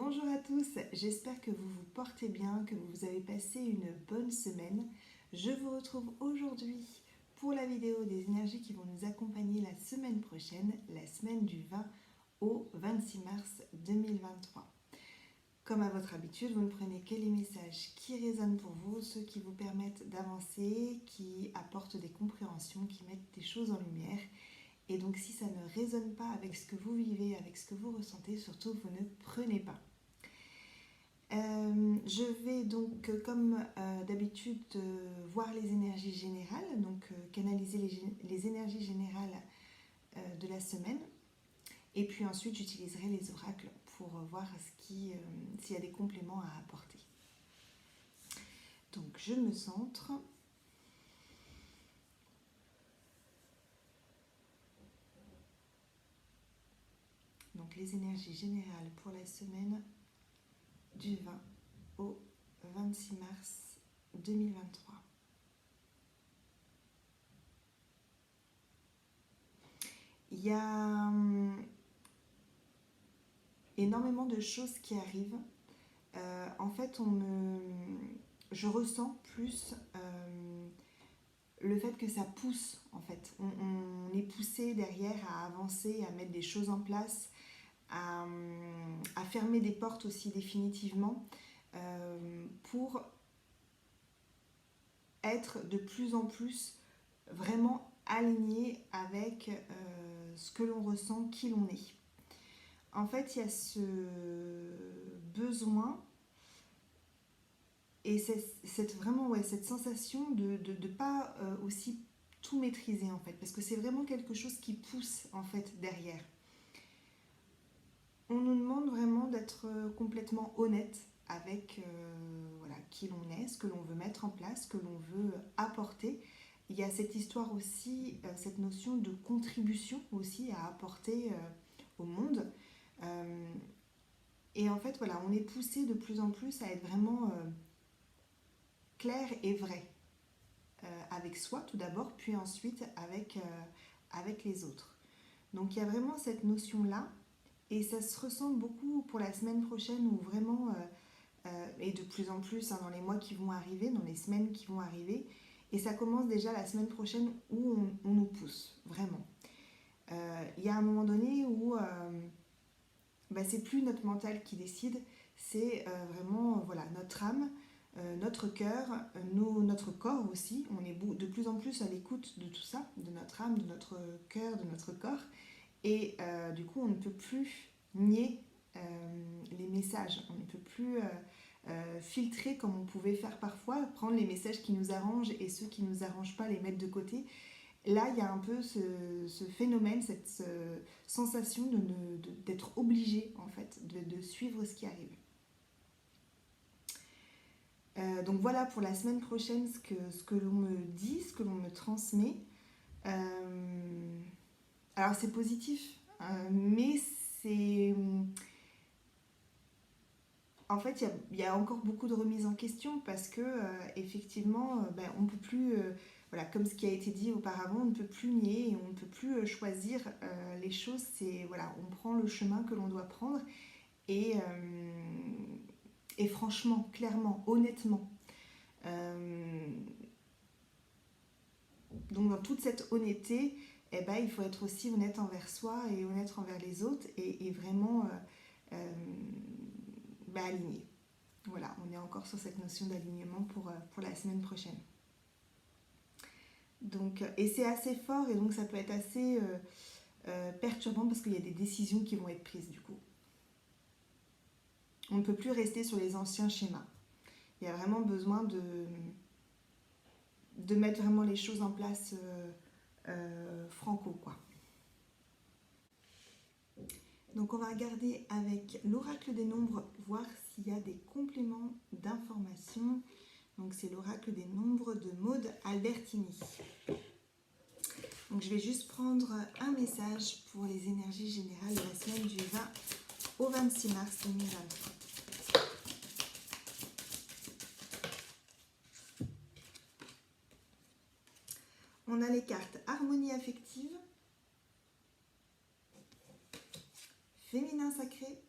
Bonjour à tous, j'espère que vous vous portez bien, que vous avez passé une bonne semaine. Je vous retrouve aujourd'hui pour la vidéo des énergies qui vont nous accompagner la semaine prochaine, la semaine du 20 au 26 mars 2023. Comme à votre habitude, vous ne prenez que les messages qui résonnent pour vous, ceux qui vous permettent d'avancer, qui apportent des compréhensions, qui mettent des choses en lumière. Et donc si ça ne résonne pas avec ce que vous vivez, avec ce que vous ressentez, surtout vous ne prenez pas. Je vais donc comme d'habitude voir les énergies générales, donc canaliser les énergies générales de la semaine. Et puis ensuite j'utiliserai les oracles pour voir s'il y a des compléments à apporter. Donc je me centre. Donc les énergies générales pour la semaine du 20 au 26 mars 2023. Il y a énormément de choses qui arrivent. En fait, je ressens plus le fait que ça pousse. En fait, on est poussé derrière à avancer, à mettre des choses en place, à fermer des portes aussi définitivement pour être de plus en plus vraiment aligné avec ce que l'on ressent, qui l'on est. En fait, il y a ce besoin et cette sensation de ne pas aussi tout maîtriser en fait, parce que c'est vraiment quelque chose qui pousse en fait derrière. On nous demande vraiment d'être complètement honnête avec qui l'on est, ce que l'on veut mettre en place, ce que l'on veut apporter. Il y a cette histoire aussi, cette notion de contribution aussi à apporter au monde. Et en fait, on est poussé de plus en plus à être vraiment clair et vrai. Avec soi tout d'abord, puis ensuite avec les autres. Donc il y a vraiment cette notion-là. Et ça se ressent beaucoup pour la semaine prochaine où vraiment, et de plus en plus dans les mois qui vont arriver, dans les semaines qui vont arriver, et ça commence déjà la semaine prochaine où on nous pousse, vraiment. Il y a un moment donné où c'est plus notre mental qui décide, c'est vraiment notre âme, notre cœur, notre corps aussi. On est de plus en plus à l'écoute de tout ça, de notre âme, de notre cœur, de notre corps. Et du coup, on ne peut plus nier les messages. On ne peut plus filtrer comme on pouvait faire parfois, prendre les messages qui nous arrangent et ceux qui ne nous arrangent pas, les mettre de côté. Là, il y a un peu ce phénomène, cette sensation d'être obligé, en fait, de suivre ce qui arrive. Donc voilà pour la semaine prochaine ce que l'on me dit, ce que l'on me transmet. Alors c'est positif, mais c'est... En fait, il y a encore beaucoup de remises en question parce que effectivement, on ne peut plus, comme ce qui a été dit auparavant, on ne peut plus nier et on ne peut plus choisir les choses. On prend le chemin que l'on doit prendre et franchement, clairement, honnêtement. Donc dans toute cette honnêteté, il faut être aussi honnête envers soi et honnête envers les autres et vraiment aligné. Voilà, on est encore sur cette notion d'alignement pour la semaine prochaine. Donc, et c'est assez fort et donc ça peut être assez perturbant parce qu'il y a des décisions qui vont être prises du coup. On ne peut plus rester sur les anciens schémas. Il y a vraiment besoin de mettre vraiment les choses en place franco, quoi. Donc on va regarder avec l'oracle des nombres, voir s'il y a des compléments d'informations. Donc c'est l'oracle des nombres de Maud Albertini. Donc je vais juste prendre un message pour les énergies générales de la semaine du 20 au 26 mars 2023. On a les cartes harmonie affective, féminin sacré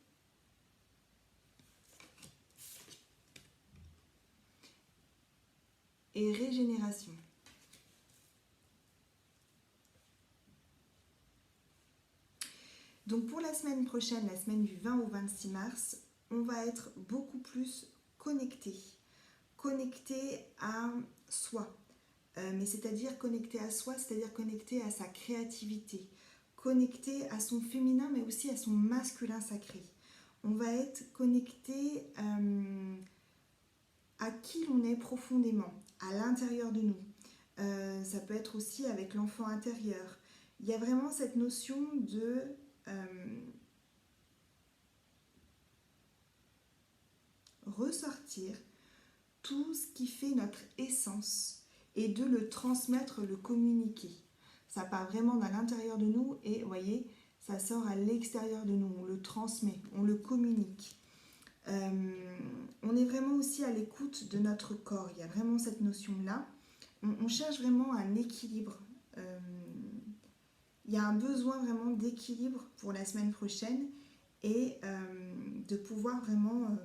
et régénération. Donc pour la semaine prochaine, la semaine du 20 au 26 mars, on va être beaucoup plus connecté à soi. Mais c'est-à-dire connecté à soi, c'est-à-dire connecté à sa créativité, connecté à son féminin, mais aussi à son masculin sacré. On va être connecté à qui l'on est profondément, à l'intérieur de nous. Ça peut être aussi avec l'enfant intérieur. Il y a vraiment cette notion de ressortir tout ce qui fait notre essence et de le transmettre, le communiquer. Ça part vraiment de l'intérieur de nous et, vous voyez, ça sort à l'extérieur de nous. On le transmet, on le communique. On est vraiment aussi à l'écoute de notre corps. Il y a vraiment cette notion-là. On cherche vraiment un équilibre. Il y a un besoin vraiment d'équilibre pour la semaine prochaine et de pouvoir vraiment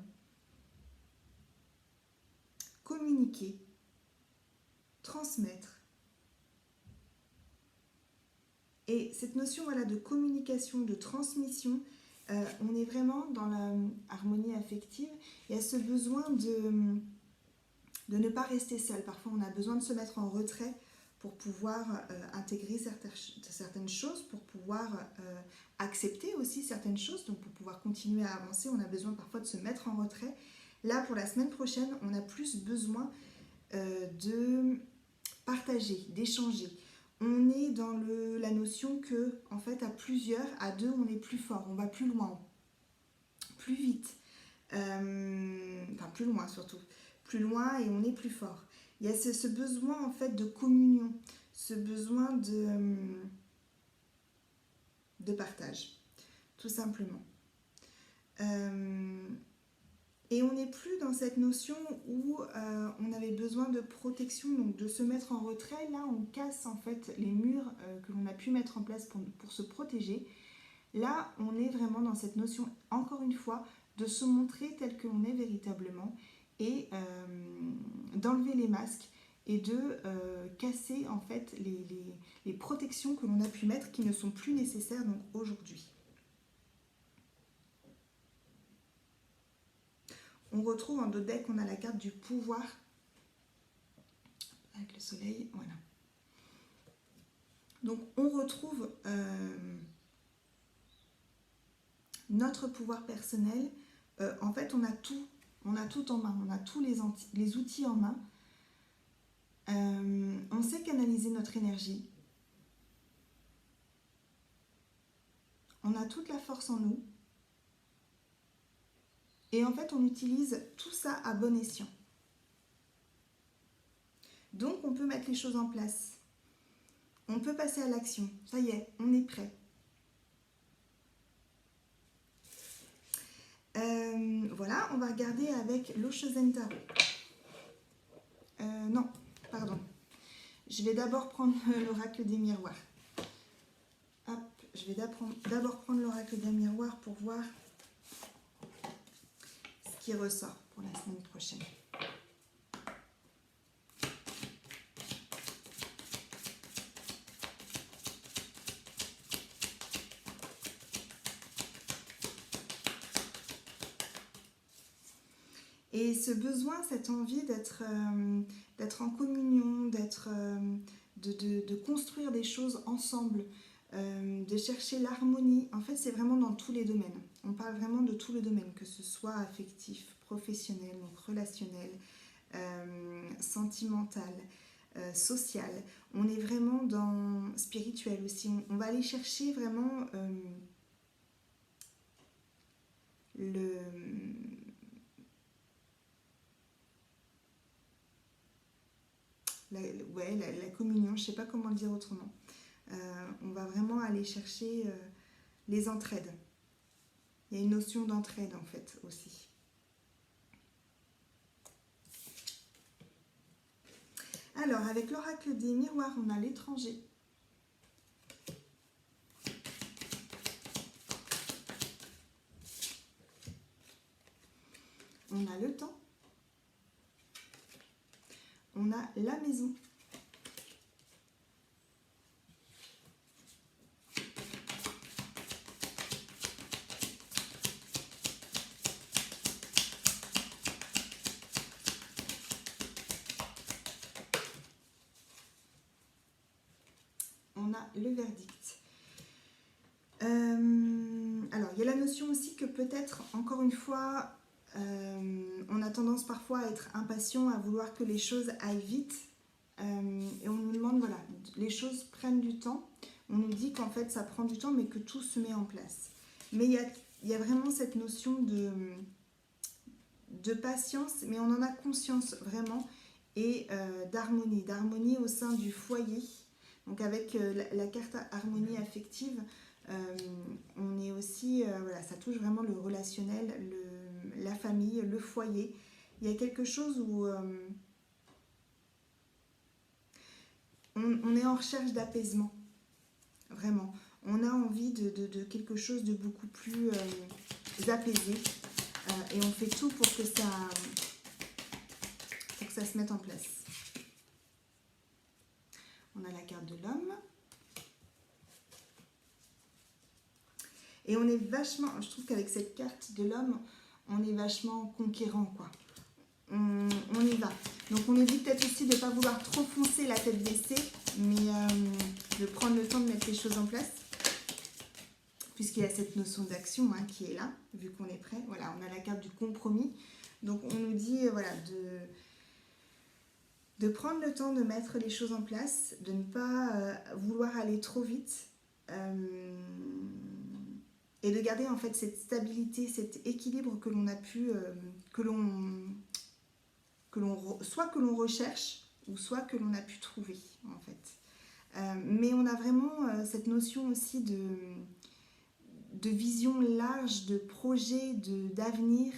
communiquer, transmettre. Et cette notion voilà, de communication, de transmission, on est vraiment dans l'harmonie affective. Il y a ce besoin de ne pas rester seul. Parfois, on a besoin de se mettre en retrait pour pouvoir intégrer certaines choses, pour pouvoir accepter aussi certaines choses, donc pour pouvoir continuer à avancer, on a besoin parfois de se mettre en retrait. Là, pour la semaine prochaine, on a plus besoin de partager, d'échanger. On est dans la notion que, en fait, à plusieurs, à deux, on est plus fort, on va plus loin, plus vite, enfin plus loin surtout, plus loin et on est plus fort. Il y a ce besoin en fait de communion, ce besoin de partage, tout simplement. Et on n'est plus dans cette notion où on avait besoin de protection, donc de se mettre en retrait. Là, on casse en fait les murs que l'on a pu mettre en place pour se protéger. Là, on est vraiment dans cette notion, encore une fois, de se montrer tel que l'on est véritablement et d'enlever les masques et de casser en fait les protections que l'on a pu mettre qui ne sont plus nécessaires donc aujourd'hui. On retrouve en dos de deck, on a la carte du pouvoir avec le soleil, voilà. Donc on retrouve notre pouvoir personnel. En fait, on a tout en main, on a tous les outils en main. On sait canaliser notre énergie. On a toute la force en nous. Et en fait, on utilise tout ça à bon escient. Donc, on peut mettre les choses en place. On peut passer à l'action. Ça y est, on est prêt. Voilà, on va regarder avec l'Oshozen Tarot. Non, pardon. Je vais d'abord prendre l'oracle des miroirs. Hop, je vais d'abord prendre l'oracle des miroirs pour voir ce qui ressort pour la semaine prochaine. Et ce besoin, cette envie d'être en communion, de construire des choses ensemble, de chercher l'harmonie, en fait, c'est vraiment dans tous les domaines. On parle vraiment de tous les domaines, que ce soit affectif, professionnel, donc relationnel, sentimental, social. On est vraiment dans spirituel aussi. On va aller chercher vraiment la communion, je ne sais pas comment le dire autrement. On va vraiment aller chercher les entraides. Il y a une notion d'entraide en fait aussi. Alors, avec l'oracle des miroirs, on a l'étranger. On a le temps. On a la maison. On a le verdict. Alors, il y a la notion aussi que peut-être, encore une fois, on a tendance parfois à être impatient, à vouloir que les choses aillent vite. Et on nous demande, voilà, les choses prennent du temps. On nous dit qu'en fait, ça prend du temps, mais que tout se met en place. Mais il y a vraiment cette notion de patience, mais on en a conscience vraiment, et d'harmonie au sein du foyer. Donc avec la carte harmonie affective, on est aussi, voilà, ça touche vraiment le relationnel, la famille, le foyer. Il y a quelque chose où on est en recherche d'apaisement, vraiment. On a envie de quelque chose de beaucoup plus apaisé, et on fait tout pour que ça se mette en place. On a la carte de l'homme. Et on est vachement, je trouve qu'avec cette carte de l'homme, on est vachement conquérant, quoi. On y va. Donc on nous dit peut-être aussi de ne pas vouloir trop foncer la tête baissée, mais de prendre le temps de mettre les choses en place. Puisqu'il y a cette notion d'action qui est là, vu qu'on est prêt. Voilà, on a la carte du compromis. Donc on nous dit voilà, de prendre le temps de mettre les choses en place, de ne pas vouloir aller trop vite, et de garder en fait cette stabilité, cet équilibre que l'on a pu, soit que l'on recherche, ou soit que l'on a pu trouver en fait. Mais on a vraiment cette notion aussi de vision large, de projet, d'avenir,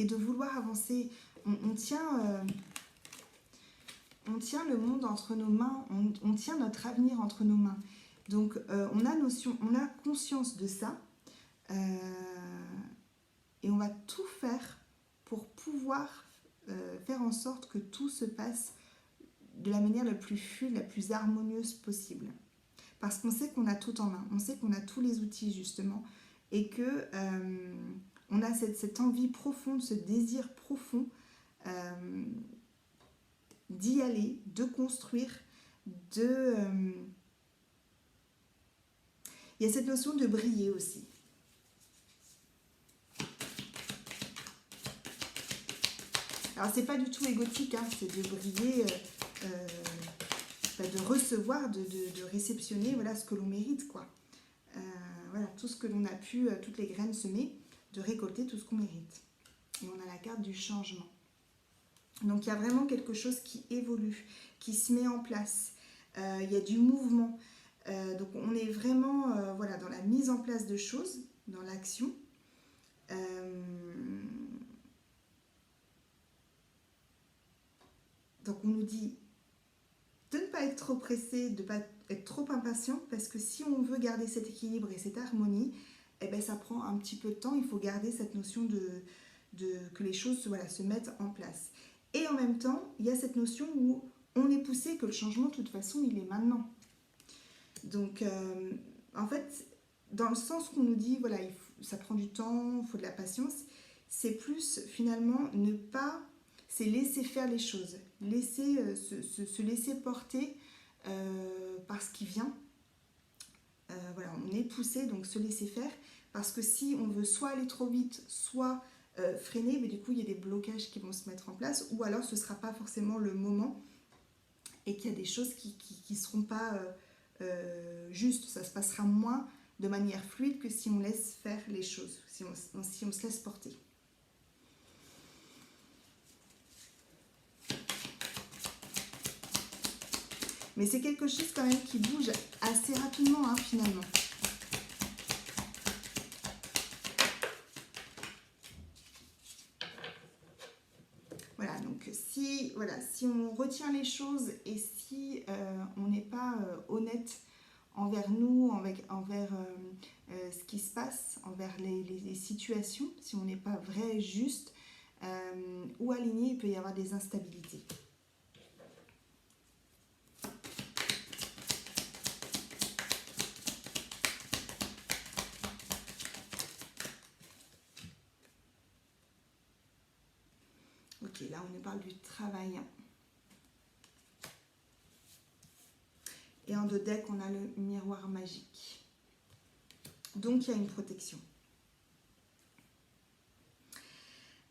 et de vouloir avancer. On tient le monde entre nos mains, on tient notre avenir entre nos mains. Donc on a conscience de ça, et on va tout faire pour pouvoir faire en sorte que tout se passe de la manière la plus fluide, la plus harmonieuse possible. Parce qu'on sait qu'on a tout en main, on sait qu'on a tous les outils justement, et que on a cette envie profonde, ce désir profond d'y aller, de construire, il y a cette notion de briller aussi. Alors c'est pas du tout égotique, c'est de briller, de recevoir, de réceptionner, voilà, ce que l'on mérite, quoi. Voilà, tout ce que l'on a pu, toutes les graines semées, de récolter tout ce qu'on mérite. Et on a la carte du changement. Donc il y a vraiment quelque chose qui évolue, qui se met en place. Il y a du mouvement. Donc on est vraiment voilà, dans la mise en place de choses, dans l'action. Donc on nous dit de ne pas être trop pressé, de ne pas être trop impatient, parce que si on veut garder cet équilibre et cette harmonie, eh ben, ça prend un petit peu de temps. Il faut garder cette notion que les choses voilà, se mettent en place. Et en même temps, il y a cette notion où on est poussé, que le changement, de toute façon, il est maintenant. Donc, en fait, dans le sens qu'on nous dit, voilà, ça prend du temps, il faut de la patience, c'est plus, finalement, ne pas... C'est laisser faire les choses, se laisser porter par ce qui vient. Voilà, on est poussé, donc se laisser faire, parce que si on veut soit aller trop vite, soit freiner, mais du coup il y a des blocages qui vont se mettre en place, ou alors ce ne sera pas forcément le moment, et qu'il y a des choses qui ne seront pas justes, ça se passera moins de manière fluide que si on laisse faire les choses, si on se laisse porter. Mais c'est quelque chose quand même qui bouge assez rapidement, finalement. Voilà, donc si on retient les choses et si on n'est pas honnête envers nous, envers ce qui se passe, envers les situations, si on n'est pas vrai, juste, ou aligné, il peut y avoir des instabilités. Ok, là on nous parle du travail. Et en deux decks, on a le miroir magique. Donc il y a une protection.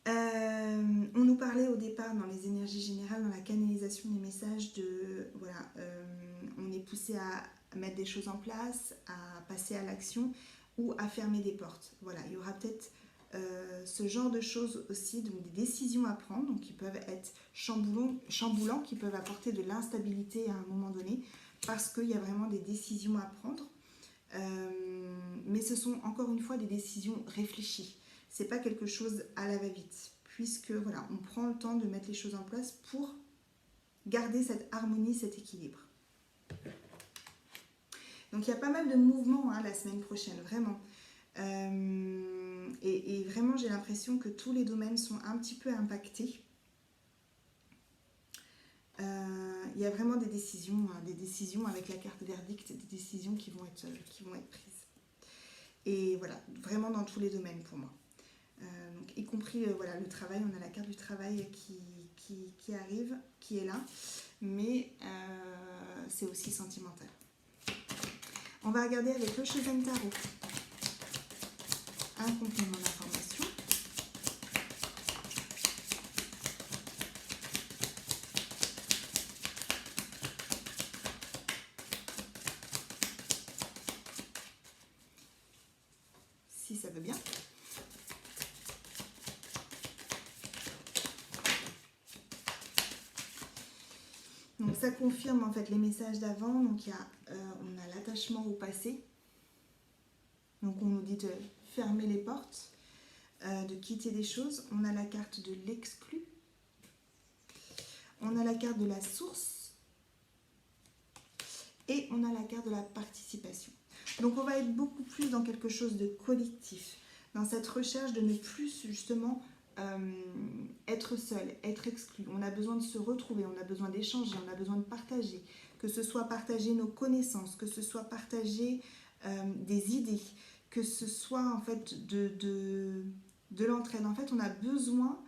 On nous parlait au départ dans les énergies générales, dans la canalisation des messages de voilà, on est poussé à mettre des choses en place, à passer à l'action ou à fermer des portes. Voilà, il y aura peut-être ce genre de choses aussi, donc des décisions à prendre, donc qui peuvent être chamboulants, qui peuvent apporter de l'instabilité à un moment donné, parce qu'il y a vraiment des décisions à prendre. Mais ce sont encore une fois des décisions réfléchies. C'est pas quelque chose à la va-vite, puisque voilà, on prend le temps de mettre les choses en place pour garder cette harmonie, cet équilibre. Donc il y a pas mal de mouvements la semaine prochaine, vraiment. Et vraiment, j'ai l'impression que tous les domaines sont un petit peu impactés. Il y a vraiment des décisions avec la carte verdict, des décisions qui vont être prises. Et voilà, vraiment dans tous les domaines pour moi. Donc, y compris voilà, le travail, on a la carte du travail qui arrive, qui est là, mais c'est aussi sentimental. On va regarder avec le Shozen Tarot un complément d'information. Si ça veut bien. Donc ça confirme en fait les messages d'avant. Donc on a l'attachement au passé. Donc on nous dit de fermer les portes, de quitter des choses. On a la carte de l'exclu. On a la carte de la source. Et on a la carte de la participation. Donc on va être beaucoup plus dans quelque chose de collectif, dans cette recherche de ne plus justement être seul, être exclu. On a besoin de se retrouver, on a besoin d'échanger, on a besoin de partager, que ce soit partager nos connaissances, que ce soit partager des idées, que ce soit en fait de l'entraide. En fait, on a besoin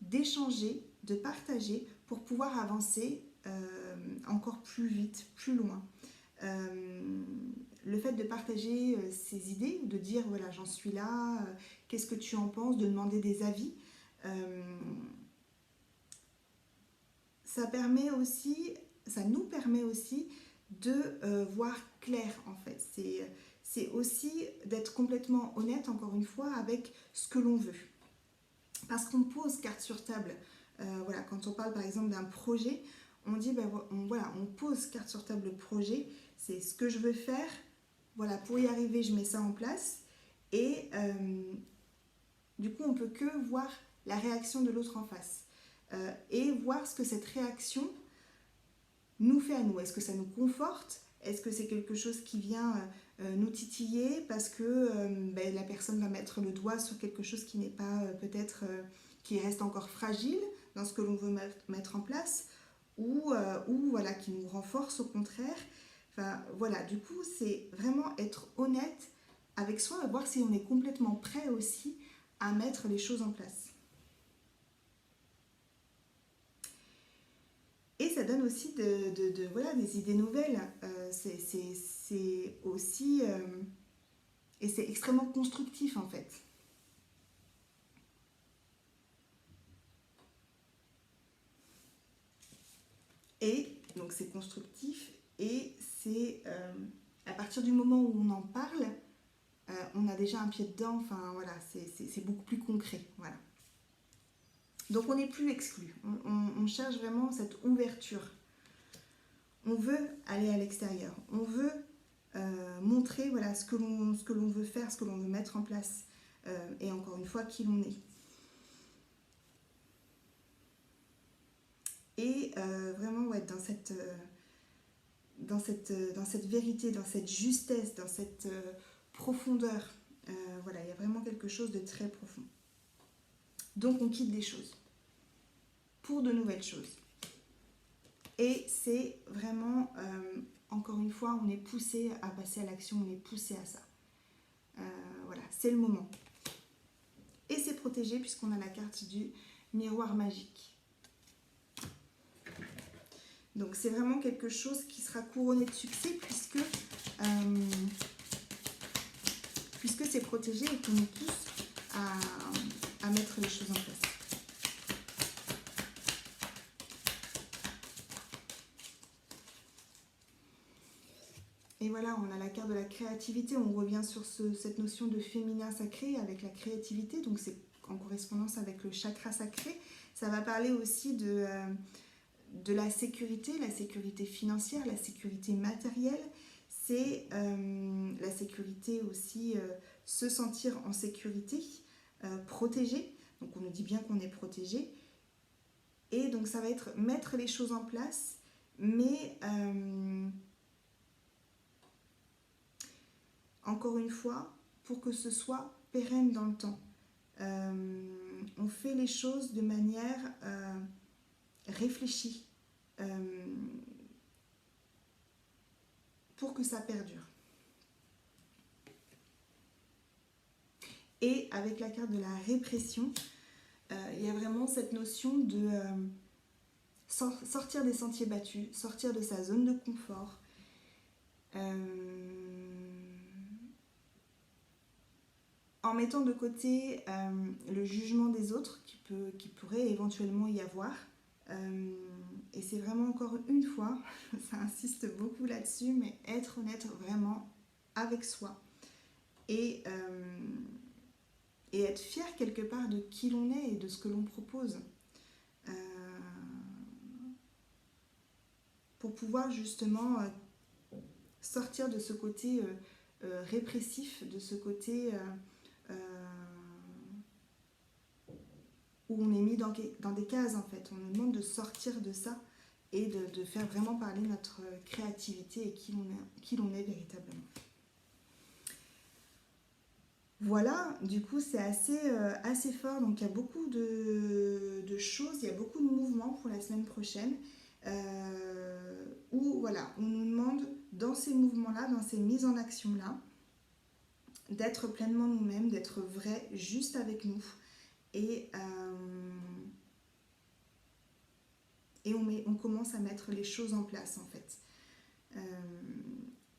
d'échanger, de partager pour pouvoir avancer encore plus vite, plus loin. Le fait de partager ses idées, de dire voilà j'en suis là, qu'est-ce que tu en penses, de demander des avis, ça nous permet aussi de voir clair en fait. C'est aussi d'être complètement honnête encore une fois avec ce que l'on veut. Parce qu'on pose carte sur table, voilà, quand on parle par exemple d'un projet, on dit on pose carte sur table le projet, c'est ce que je veux faire, voilà, pour y arriver je mets ça en place et du coup on peut que voir la réaction de l'autre en face et voir ce que cette réaction nous fait à nous. Est-ce que ça nous conforte? Est-ce que c'est quelque chose qui vient nous titiller parce que la personne va mettre le doigt sur quelque chose qui n'est pas peut-être qui reste encore fragile dans ce que l'on veut mettre en place ou voilà, qui nous renforce au contraire. Enfin, voilà, du coup, c'est vraiment être honnête avec soi et voir si on est complètement prêt aussi à mettre les choses en place. Et ça donne aussi voilà, des idées nouvelles. C'est aussi... et c'est extrêmement constructif en fait. Et donc c'est constructif et c'est à partir du moment où on en parle, on a déjà un pied dedans, enfin voilà, c'est beaucoup plus concret, voilà. Donc on n'est plus exclu, on cherche vraiment cette ouverture. On veut aller à l'extérieur, on veut montrer voilà, ce que l'on veut faire, ce que l'on veut mettre en place, et encore une fois, qui l'on est. Et vraiment, ouais, dans cette vérité, dans cette justesse, dans cette profondeur, voilà, il y a vraiment quelque chose de très profond. Donc on quitte des choses pour de nouvelles choses. Et c'est vraiment, encore une fois, on est poussé à passer à l'action, on est poussé à ça. Voilà, c'est le moment. Et c'est protégé puisqu'on a la carte du miroir magique. Donc c'est vraiment quelque chose qui sera couronné de succès puisque c'est protégé et qu'on nous pousse à mettre les choses en place. Et voilà, on a la carte de la créativité, on revient sur cette notion de féminin sacré avec la créativité, donc c'est en correspondance avec le chakra sacré. Ça va parler aussi de la sécurité financière, la sécurité matérielle, c'est la sécurité aussi, se sentir en sécurité, protégé, donc on nous dit bien qu'on est protégé, et donc ça va être mettre les choses en place, mais encore une fois, pour que ce soit pérenne dans le temps. On fait les choses de manière réfléchie pour que ça perdure. Et avec la carte de la répression, il y a vraiment cette notion de sortir des sentiers battus, sortir de sa zone de confort, en mettant de côté le jugement des autres qui pourrait éventuellement y avoir. Et c'est vraiment encore une fois, ça insiste beaucoup là-dessus, mais être honnête vraiment avec soi et être fier quelque part de qui l'on est et de ce que l'on propose. Pour pouvoir justement sortir de ce côté répressif, de ce côté où on est mis dans des cases en fait. On nous demande de sortir de ça et de faire vraiment parler notre créativité et qui l'on est véritablement. Voilà, du coup c'est assez fort, donc il y a beaucoup de choses, il y a beaucoup de mouvements pour la semaine prochaine, où voilà, on nous demande dans ces mouvements-là, dans ces mises en action-là, d'être pleinement nous-mêmes, d'être vrai, juste avec nous, et on commence à mettre les choses en place en fait.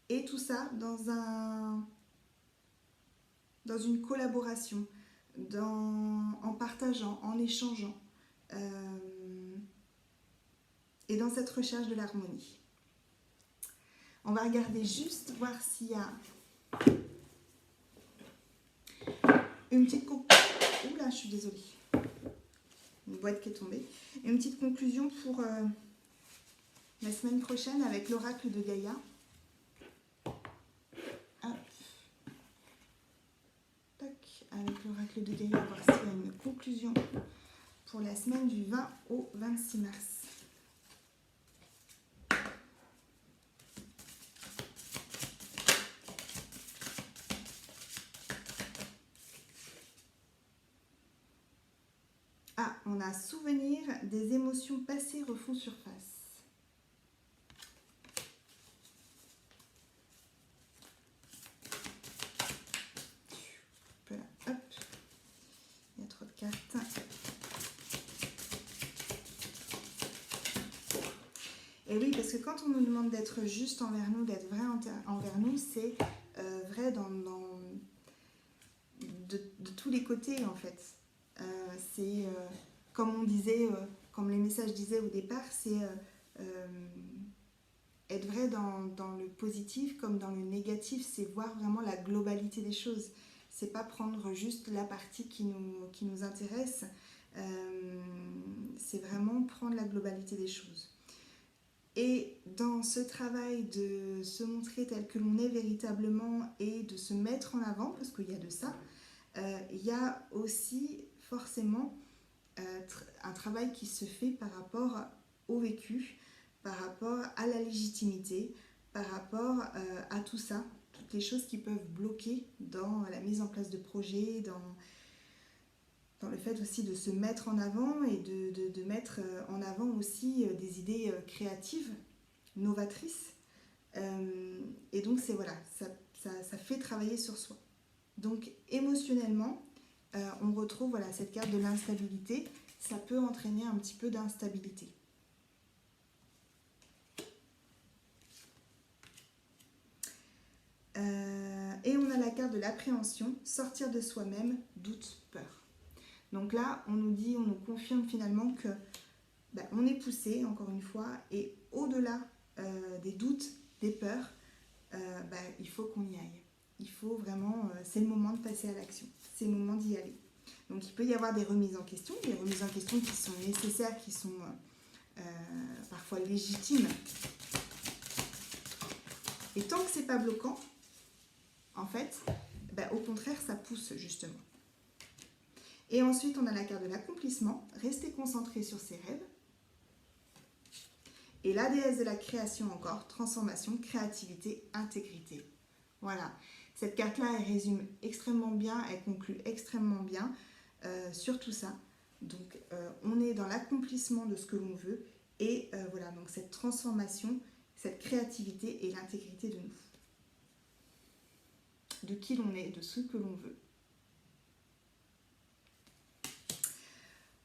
Et tout ça dans une collaboration, en partageant, en échangeant, et dans cette recherche de l'harmonie. On va regarder juste, voir s'il y a une petite conclusion. Oula, je suis désolée. Une boîte qui est tombée. Une petite conclusion pour la semaine prochaine avec l'oracle de Gaïa. Hop. Tac, avec l'oracle de Gaïa, voir s'il y a une conclusion pour la semaine du 20 au 26 mars. Ah, on a souvenir des émotions passées refont surface. Voilà, hop. Il y a trop de cartes. Et oui, parce que quand on nous demande d'être juste envers nous, d'être vrai envers nous, c'est vrai de tous les côtés en fait. C'est comme on disait, comme les messages disaient au départ, c'est être vrai dans le positif comme dans le négatif, c'est voir vraiment la globalité des choses. C'est pas prendre juste la partie qui nous intéresse, c'est vraiment prendre la globalité des choses. Et dans ce travail de se montrer tel que l'on est véritablement et de se mettre en avant, parce qu'il y a de ça, il y a aussi forcément un travail qui se fait par rapport au vécu, par rapport à la légitimité, par rapport à tout ça, toutes les choses qui peuvent bloquer dans la mise en place de projets, dans dans le fait aussi de se mettre en avant et de mettre en avant aussi des idées créatives, novatrices. Et donc c'est voilà, ça fait travailler sur soi. Donc émotionnellement, on retrouve voilà, cette carte de l'instabilité. Ça peut entraîner un petit peu d'instabilité. Et on a la carte de l'appréhension, sortir de soi-même, doute, peur. Donc là, on nous confirme finalement que on est poussé, encore une fois, et au-delà des doutes, des peurs, il faut qu'on y aille. Il faut vraiment, c'est le moment de passer à l'action, c'est le moment d'y aller. Donc il peut y avoir des remises en question, des remises en question qui sont nécessaires, qui sont parfois légitimes. Et tant que c'est pas bloquant, en fait, au contraire, ça pousse justement. Et ensuite, on a la carte de l'accomplissement, rester concentré sur ses rêves. Et la déesse de la création encore, transformation, créativité, intégrité. Voilà, cette carte-là, elle résume extrêmement bien, elle conclut extrêmement bien sur tout ça. Donc, on est dans l'accomplissement de ce que l'on veut et voilà, donc cette transformation, cette créativité et l'intégrité de nous. De qui l'on est, de ce que l'on veut.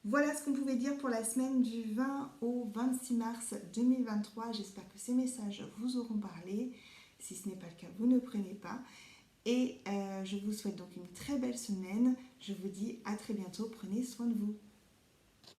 Voilà ce qu'on pouvait dire pour la semaine du 20 au 26 mars 2023. J'espère que ces messages vous auront parlé. Si ce n'est pas le cas, vous ne prenez pas. Et je vous souhaite donc une très belle semaine. Je vous dis à très bientôt. Prenez soin de vous.